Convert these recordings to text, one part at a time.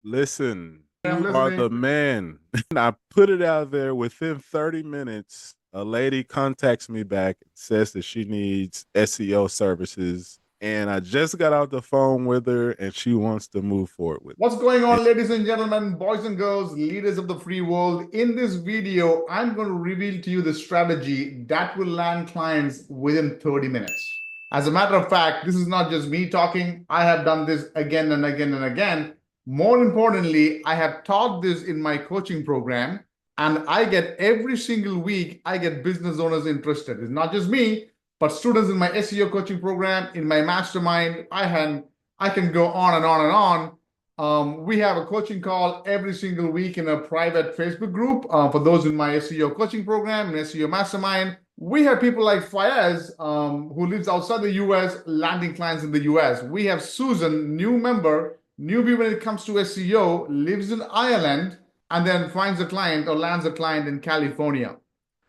Listen, I'm you are listening. the man. And I put it out there within 30 minutes. A lady contacts me back and says that she needs SEO services. And I just got out the phone with her and she wants to move forward with What's going me. on, ladies and gentlemen, boys and girls, leaders of the free world? In this video, I'm going to reveal to you the strategy that will land clients within 30 minutes. As a matter of fact, this is not just me talking. I have done this again and again and again. More importantly, I have taught this in my coaching program, and I get every single week, I get business owners interested. It's not just me, but students in my SEO coaching program, in my mastermind. I can go on and on and on. We have a coaching call every single week in a private Facebook group for those in my SEO coaching program and SEO mastermind. We have people like Fayez, who lives outside the US, landing clients in the US. We have Susan, new member, newbie when it comes to SEO, lives in Ireland, and then finds a client or lands a client in California.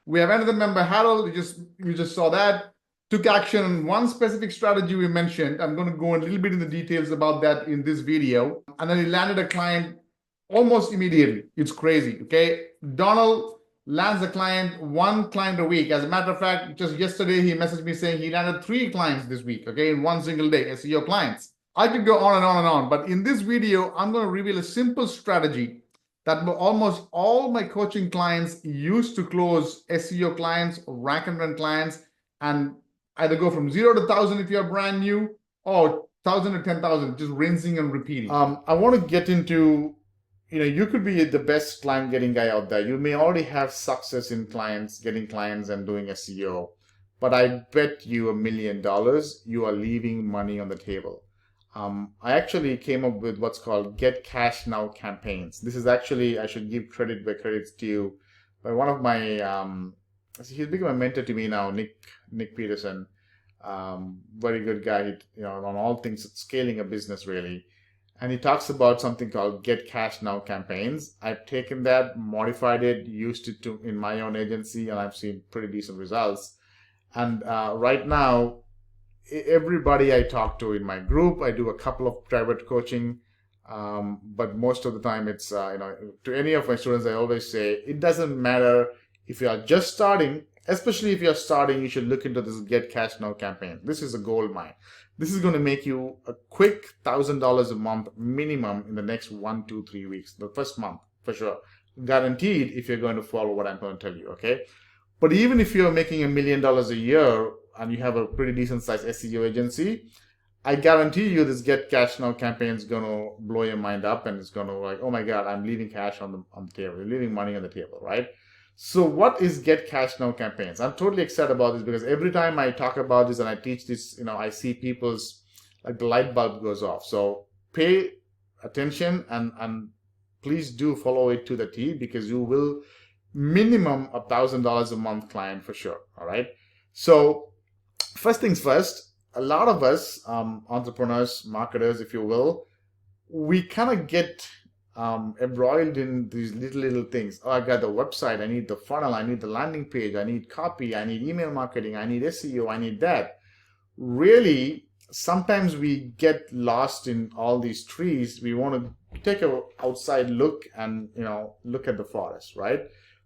We have another member, Harold, you just saw that, took action on one specific strategy we mentioned. I'm going to go a little bit in the details about that in this video. And then he landed a client almost immediately. It's crazy, okay? Donald lands a client, one client a week. As a matter of fact, just yesterday, he messaged me saying he landed 3 clients this week, okay, in one single day, SEO clients. I could go on and on and on, but in this video, I'm going to reveal a simple strategy that almost all my coaching clients use to close SEO clients, rank and run clients, and either go from 0 to 1,000 if you're brand new, or 1,000 to 10,000, just rinsing and repeating. I want to get into, you could be the best client getting guy out there. You may already have success in clients, getting clients and doing SEO, but I bet you $1 million you are leaving money on the table. I actually came up with what's called Get Cash Now campaigns. This is actually, I should give credit where credit's due, by one of my, he's become a mentor to me now, Nick Peterson. Very good guy, on all things scaling a business really. And he talks about something called Get Cash Now campaigns. I've taken that, modified it, used it in my own agency, and I've seen pretty decent results. And right now, everybody I talk to in my group, I do a couple of private coaching, but most of the time it's, to any of my students, I always say, it doesn't matter if you are just starting, especially if you're starting, you should look into this Get Cash Now campaign. This is a gold mine. This is going to make you a quick $1,000 a month minimum in the next 1, 2, 3 weeks, the first month for sure. Guaranteed if you're going to follow what I'm going to tell you, okay? But even if you're making $1 million a year and you have a pretty decent sized SEO agency, I guarantee you this Get Cash Now campaign is going to blow your mind up, and it's going to like, oh my God, I'm leaving cash on the table. You're leaving money on the table, right? So what is Get Cash Now campaigns? I'm totally excited about this because every time I talk about this and I teach this, I see people's, like, the light bulb goes off. So pay attention and please do follow it to the T, because you will minimum $1,000 a month client for sure. All right. So first things first, a lot of us, entrepreneurs, marketers, if you will, we kind of get embroiled in these little things. Oh, I got the website, I need the funnel, I need the landing page, I need copy, I need email marketing, I need SEO, I need that. Really, sometimes we get lost in all these trees. We want to take an outside look and look at the forest, right?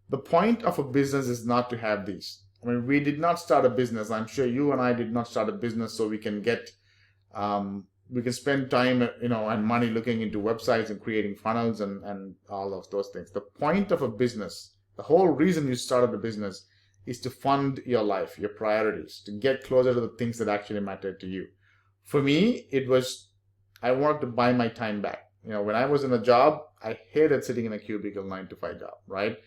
The point of a business is not to have these. I mean, we did not start a business. I'm sure you and I did not start a business so we can get we can spend time, and money looking into websites and creating funnels and all of those things. The point of a business, the whole reason you started the business, is to fund your life, your priorities, to get closer to the things that actually matter to you. For me, it was, I wanted to buy my time back. When I was in a job, I hated sitting in a cubicle 9 to 5 job, right?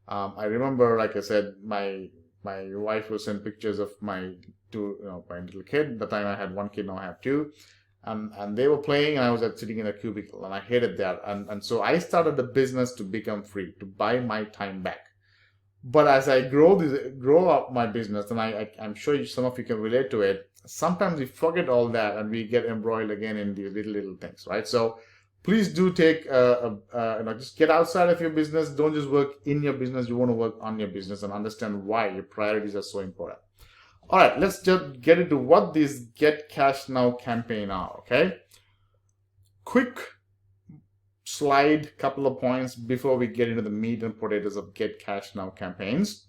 I remember, like I said, my wife would send pictures of my little kid. At the time I had 1 kid, now I have 2. And they were playing and I was sitting in a cubicle, and I hated that. And so I started the business to become free, to buy my time back. But as I grow up my business, and I'm sure some of you can relate to it, sometimes we forget all that and we get embroiled again in these little things, right? So please do take, just get outside of your business. Don't just work in your business. You want to work on your business and understand why your priorities are so important. All right, let's just get into what these Get Cash Now campaign are, okay? Quick slide, couple of points before we get into the meat and potatoes of Get Cash Now campaigns.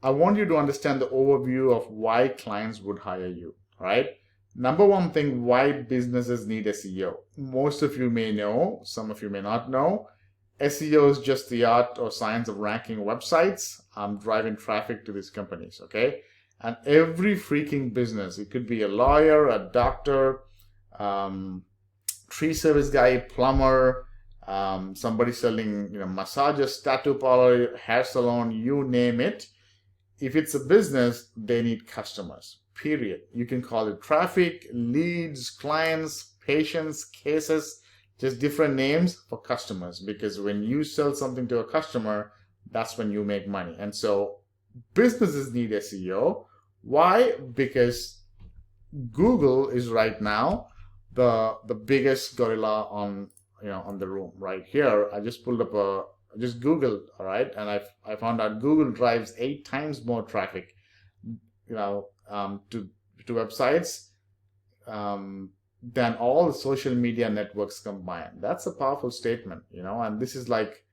I want you to understand the overview of why clients would hire you, right? Number one thing, why businesses need SEO. Most of you may know, some of you may not know. SEO is just the art or science of ranking websites, driving traffic to these companies, okay? And every freaking business, it could be a lawyer, a doctor, tree service guy, plumber, somebody selling, massages, tattoo parlor, hair salon, you name it. If it's a business, they need customers, period. You can call it traffic, leads, clients, patients, cases, just different names for customers, because when you sell something to a customer, that's when you make money. And so businesses need SEO. Why? Because Google is right now the biggest gorilla on the room. Right here, I just pulled up just Googled, all right, and I found out Google drives 8 times more traffic, to websites than all the social media networks combined. That's a powerful statement, and this is like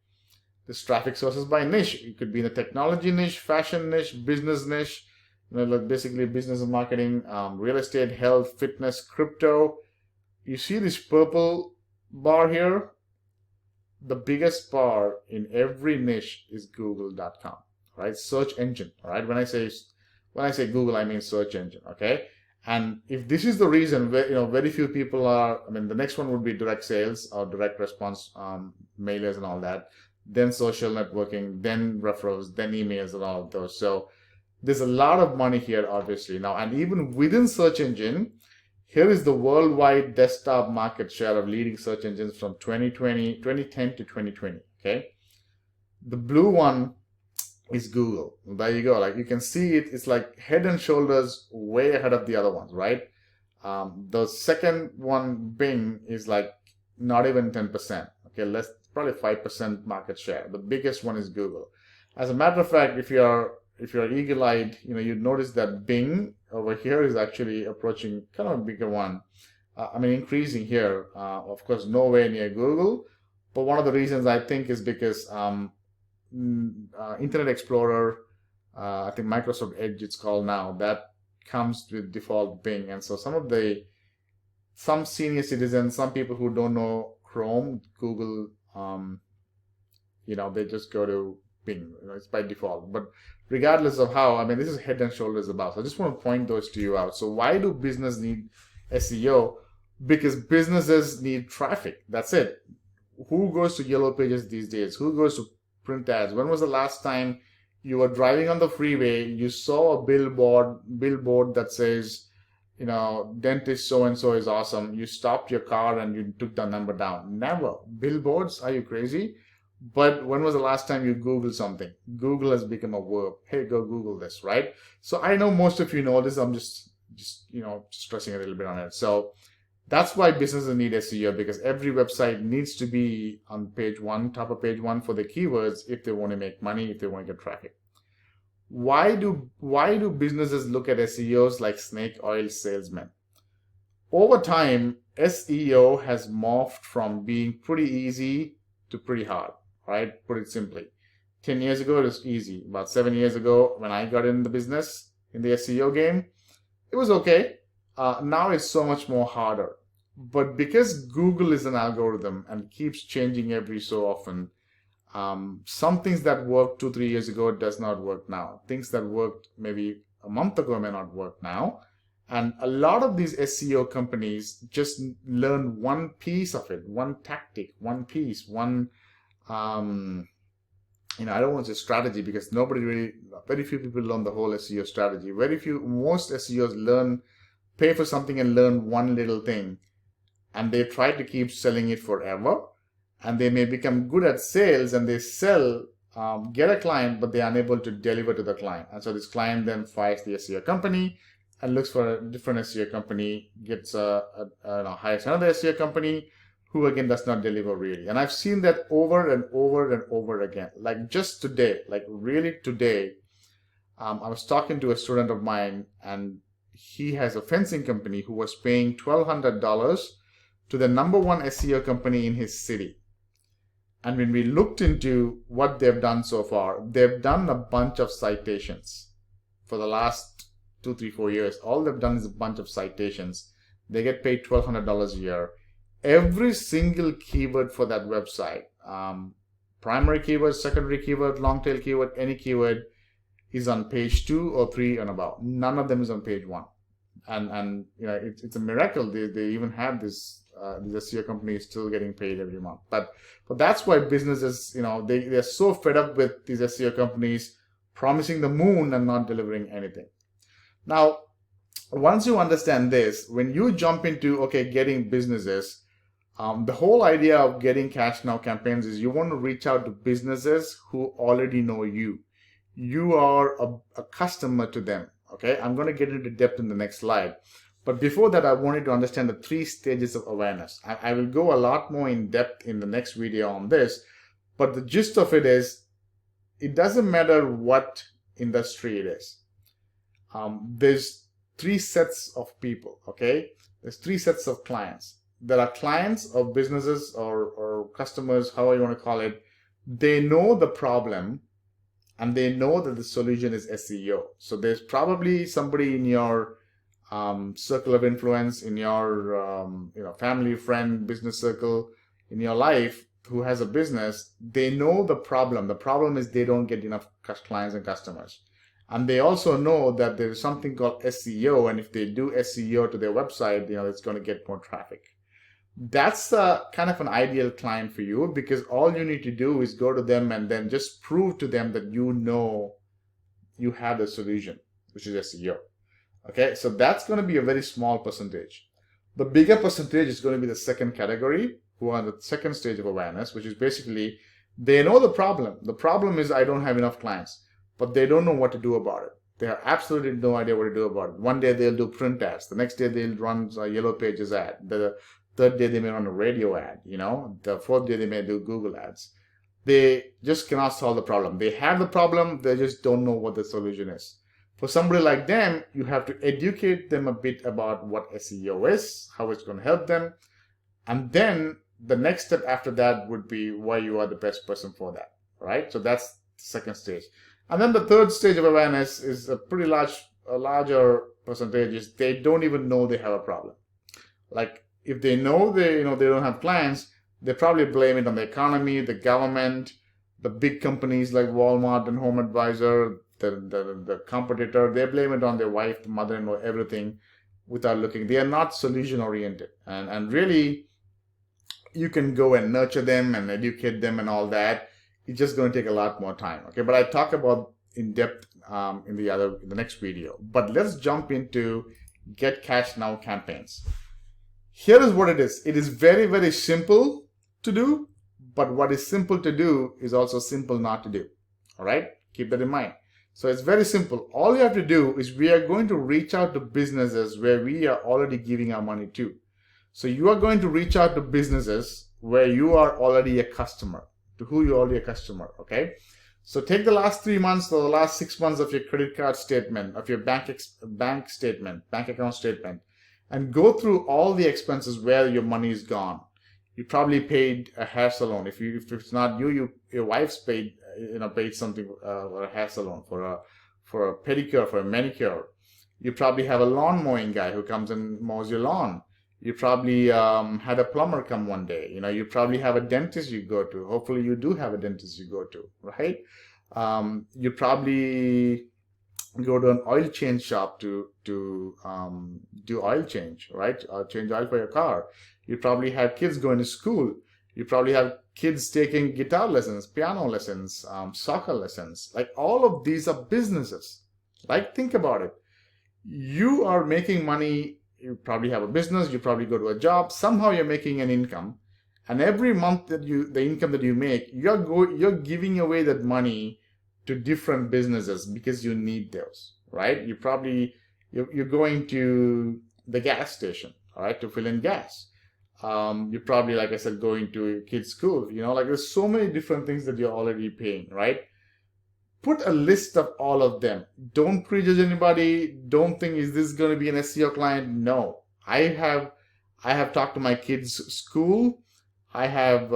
this traffic sources by niche. It could be in the technology niche, fashion niche, business niche, like basically business and marketing, real estate, health, fitness, crypto. You see this purple bar here? The biggest bar in every niche is google.com, right? Search engine, all right? When I say Google, I mean search engine, okay? And if this is the reason, very few people are, the next one would be direct sales or direct response, mailers and all that, then social networking, then referrals, then emails and all of those. So there's a lot of money here, obviously. Now, and even within search engine, here is the worldwide desktop market share of leading search engines from 2010 to 2020, okay? The blue one is Google. There you go. Like you can see it, it's like head and shoulders way ahead of the other ones, right? The second one, Bing, is like not even 10%, okay? Probably 5% market share. The biggest one is Google. As a matter of fact, if you're eagle-eyed, you'd notice that Bing over here is actually approaching kind of a bigger one. Increasing here. Of course, nowhere near Google. But one of the reasons I think is because Internet Explorer, I think Microsoft Edge it's called now, that comes with default Bing. And so some senior citizens, some people who don't know Chrome, Google, they just go to Bing. It's by default. But regardless of how, this is head and shoulders above. So I just want to point those to you out. So why do business need SEO? Because businesses need traffic. That's it. Who goes to Yellow Pages these days? Who goes to print ads? When was the last time you were driving on the freeway, you saw a billboard that says, dentist so-and-so is awesome. You stopped your car and you took the number down. Never. Billboards? Are you crazy? But when was the last time you Googled something? Google has become a verb. Hey, go Google this, right? So I know most of you know this. I'm just stressing a little bit on it. So that's why businesses need SEO, because every website needs to be on page 1, top of page 1 for the keywords if they want to make money, if they want to get traffic. Why do businesses look at SEOs like snake oil salesmen? Over time, SEO has morphed from being pretty easy to pretty hard, right? Put it simply. 10 years ago, it was easy. About 7 years ago, when I got in the business, in the SEO game, it was okay. Now it's so much more harder. But because Google is an algorithm and keeps changing every so often, some things that worked 2-3 years ago does not work now. Things that worked maybe a month ago may not work now. And a lot of these SEO companies just learn one piece of it, one tactic, one piece, one, I don't want to say strategy, because very few people learn the whole SEO strategy. Most SEOs pay for something and learn one little thing. And they try to keep selling it forever. And they may become good at sales and they sell, get a client, but they are unable to deliver to the client. And so this client then fires the SEO company and looks for a different SEO company, hires another SEO company who again does not deliver really. And I've seen that over and over and over again. Like just today, really today, I was talking to a student of mine, and he has a fencing company who was paying $1,200 to the number one SEO company in his city. And when we looked into what they've done so far, they've done a bunch of citations for the last 2, 3, 4 years. All they've done is a bunch of citations. They get paid $1,200 a year. Every single keyword for that website, primary keyword, secondary keyword, long tail keyword, any keyword, is on page 2 or 3 and above. None of them is on page 1. And you know, it's a miracle they even have this these SEO companies still getting paid every month. But that's why businesses, you know, they're so fed up with these SEO companies promising the moon and not delivering anything. Now, once you understand this, when you jump into, okay, getting businesses, the whole idea of getting cash now campaigns is you want to reach out to businesses who already know you. You are a customer to them. Okay, I'm going to get into depth in the next slide. But before that, I wanted to understand the 3 stages of awareness. I will go a lot more in depth in the next video on this. But the gist of it is, it doesn't matter what industry it is. There's 3 sets of people, okay? There's 3 sets of clients. There are clients of businesses or customers, however you want to call it. They know the problem and they know that the solution is SEO. So there's probably somebody in your circle of influence, in your family, friend, business circle, in your life who has a business. They know the problem. The problem is they don't get enough clients and customers. And they also know that there's something called SEO, and if they do SEO to their website, it's going to get more traffic. That's kind of an ideal client for you, because all you need to do is go to them and then just prove to them that you know you have the solution, which is SEO. Okay, so that's going to be a very small percentage. The bigger percentage is going to be the second category, who are the second stage of awareness, which is basically they know the problem. The problem is I don't have enough clients, but they don't know what to do about it. They have absolutely no idea what to do about it. One day they'll do print ads. The next day they'll run a Yellow Pages ad. The third day they may run a radio ad. The fourth day they may do Google ads. They just cannot solve the problem. They have the problem. They just don't know what the solution is. For somebody like them, you have to educate them a bit about what SEO is, how it's going to help them. And then the next step after that would be why you are the best person for that, right? So that's the second stage. And then the third stage of awareness is a larger percentage, is they don't even know they have a problem. Like if they know they don't have clients, they probably blame it on the economy, the government, the big companies like Walmart and Home Advisor, the competitor. They blame it on their wife, the mother-in-law, everything, without looking. They are not solution oriented, and really you can go and nurture them and educate them and all that. It's just going to take a lot more time. Okay, but I talk about in depth in the next video. But let's jump into get cash now campaigns. Here is what it is. It is very, very simple to do, but what is simple to do is also simple not to do. All right, keep that in mind. So it's very simple. All you have to do is we are going to reach out to businesses where we are already giving our money to. So you are going to reach out to businesses where you are already a customer, to who you're already a customer, okay? So take the last 3 months or the last 6 months of your credit card statement, of your bank account statement, and go through all the expenses where your money is gone. You probably paid a hair salon. If it's not you, your wife's paid something for a hair salon, for a pedicure, for a manicure. You probably have a lawn mowing guy who comes and mows your lawn. You probably had a plumber come one day. You probably have a dentist you go to. Hopefully you do have a dentist you go to, right? You probably go to an oil change shop to do oil change, right? Change oil for your car. You probably have kids going to school. You probably have kids taking guitar lessons, piano lessons, soccer lessons. Like all of these are businesses. Like think about it. You are making money. You probably have a business, you probably go to a job, somehow you're making an income, and every month the income that you make, you're giving away that money to different businesses because you need those, right? You're going to the gas station, all right, to fill in gas. You're probably, like I said, going to your kid's school, like there's so many different things that you're already paying, right? Put a list of all of them. Don't prejudge anybody. Don't think, is this going to be an SEO client? No. I have talked to my kids' school. I have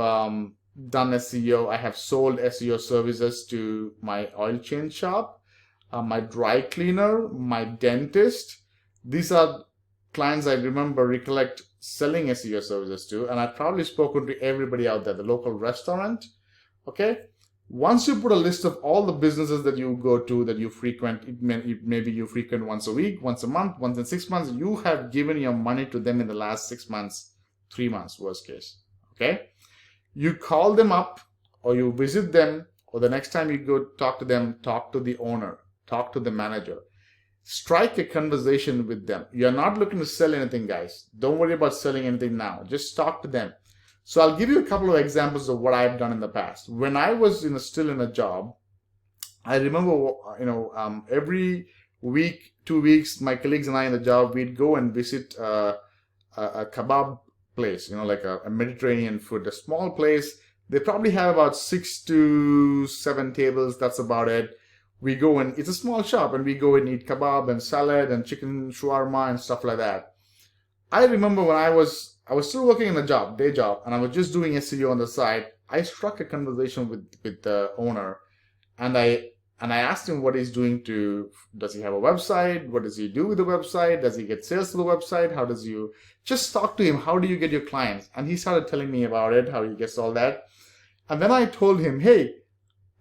done SEO. I have sold SEO services to my oil change shop, my dry cleaner, my dentist. These are clients I recollect selling SEO services to, and I've probably spoken to everybody out there, the local restaurant. Okay. Once you put a list of all the businesses that you go to, that you frequent, maybe you frequent once a week, once a month, once in 6 months, you have given your money to them in the last 6 months, 3 months, worst case. Okay. You call them up, or you visit them, or the next time you go talk to them, talk to the owner, talk to the manager. Strike a conversation with them. You're not looking to sell anything, guys. Don't worry about selling anything now. Just talk to them. So I'll give you a couple of examples of what I've done in the past. When I was still in a job, I remember, every week, 2 weeks, my colleagues and I in the job, we'd go and visit a kebab place, like a Mediterranean food, a small place. They probably have about 6 to 7 tables. That's about it. We go and it's a small shop, and we go and eat kebab and salad and chicken shawarma and stuff like that. I remember when I was still working in a day job, and I was just doing SEO on the side. I struck a conversation with the owner, and I asked him what he's doing does he have a website? What does he do with the website? Does he get sales to the website? How does you just talk to him? How do you get your clients? And he started telling me about it, how he gets all that. And then I told him, hey,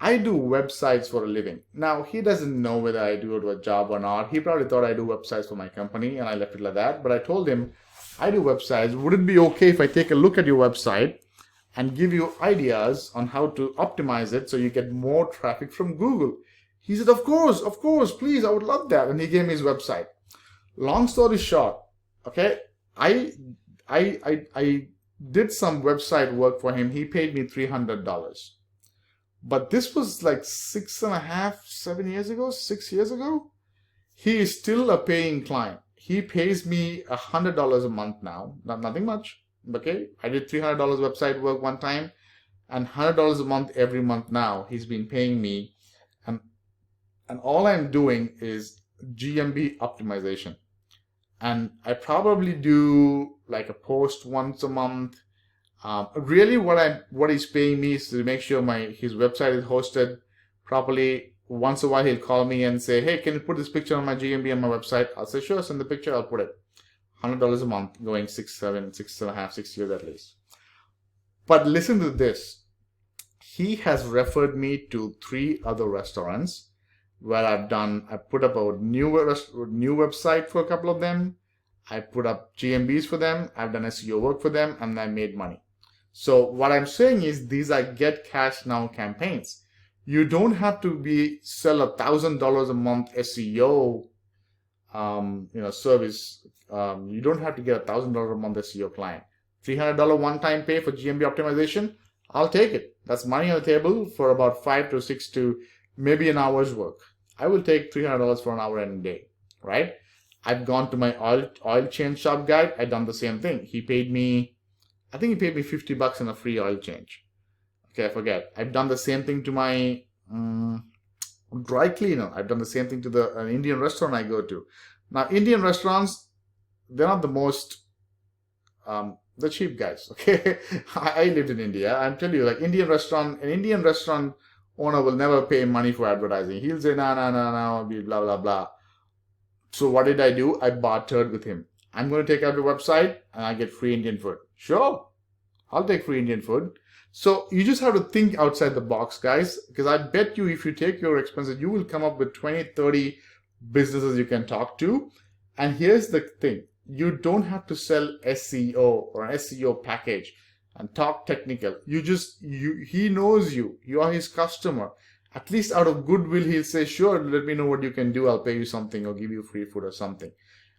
I do websites for a living. Now, he doesn't know whether I do it a job or not. He probably thought I do websites for my company, and I left it like that. But I told him, I do websites. Would it be okay if I take a look at your website and give you ideas on how to optimize it so you get more traffic from Google? He said, of course, please, I would love that. And he gave me his website. Long story short, okay, I did some website work for him. He paid me $300. But this was like 6 years ago. He is still a paying client. He pays me $100 a month now. Nothing much. Okay. I did $300 website work one time, and $100 a month every month now. He's been paying me. And all I'm doing is GMB optimization. And I probably do like a post once a month. Really what he's paying me is to make sure his website is hosted properly. Once a while he'll call me and say, hey, can you put this picture on my GMB on my website? I'll say, sure, send the picture, I'll put it. $100 a month, going 6 years at least. But listen to this. He has referred me to 3 other restaurants where I put up a new website for a couple of them. I put up GMBs for them. I've done SEO work for them, and I made money. So what I'm saying is these are get cash now campaigns. You don't have to sell $1,000 a month SEO, service. You don't have to get $1,000 a month SEO client. $300 one-time pay for GMB optimization, I'll take it. That's money on the table for about 5 to 6 to maybe an hour's work. I will take $300 for an hour and a day, right? I've gone to my oil change shop guy. I've done the same thing. I think he paid me $50 in a free oil change. Okay, I forget. I've done the same thing to my dry cleaner. I've done the same thing to an Indian restaurant I go to. Now, Indian restaurants, they're not the most, the cheap guys, okay? I lived in India. I'm telling you, like an Indian restaurant owner will never pay money for advertising. He'll say, no, blah, blah, blah. So what did I do? I bartered with him. I'm going to take out your website and I get free Indian food. Sure, I'll take free Indian food. So you just have to think outside the box, guys, because I bet you if you take your expenses, you will come up with 20, 30 businesses you can talk to. And here's the thing. You don't have to sell SEO or an SEO package and talk technical. He knows you. You are his customer. At least out of goodwill, he'll say, sure, let me know what you can do. I'll pay you something or give you free food or something.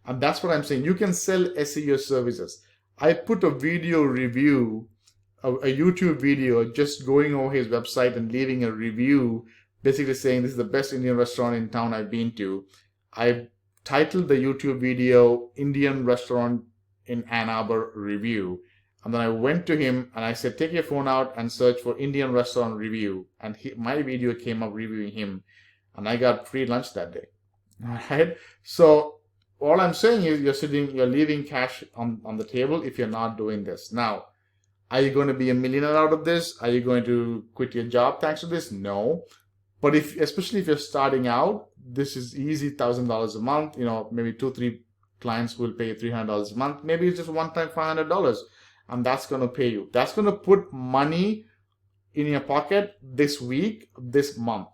And that's what I'm saying. You can sell SEO services. I put a video review, a YouTube video, just going over his website and leaving a review, basically saying this is the best Indian restaurant in town I've been to. I titled the YouTube video Indian Restaurant in Ann Arbor Review. And then I went to him and I said, take your phone out and search for Indian restaurant review. And my video came up reviewing him. And I got free lunch that day. All right. So all I'm saying is you're leaving cash on the table if you're not doing this. Now, Are you going to be a millionaire out of this? Are you going to quit your job thanks to this? No. But especially if you're starting out, this is easy, $1,000 a month. Maybe 2-3 clients will pay $300 a month. Maybe it's just one time $500, and that's going to pay you. That's going to put money in your pocket this week, this month.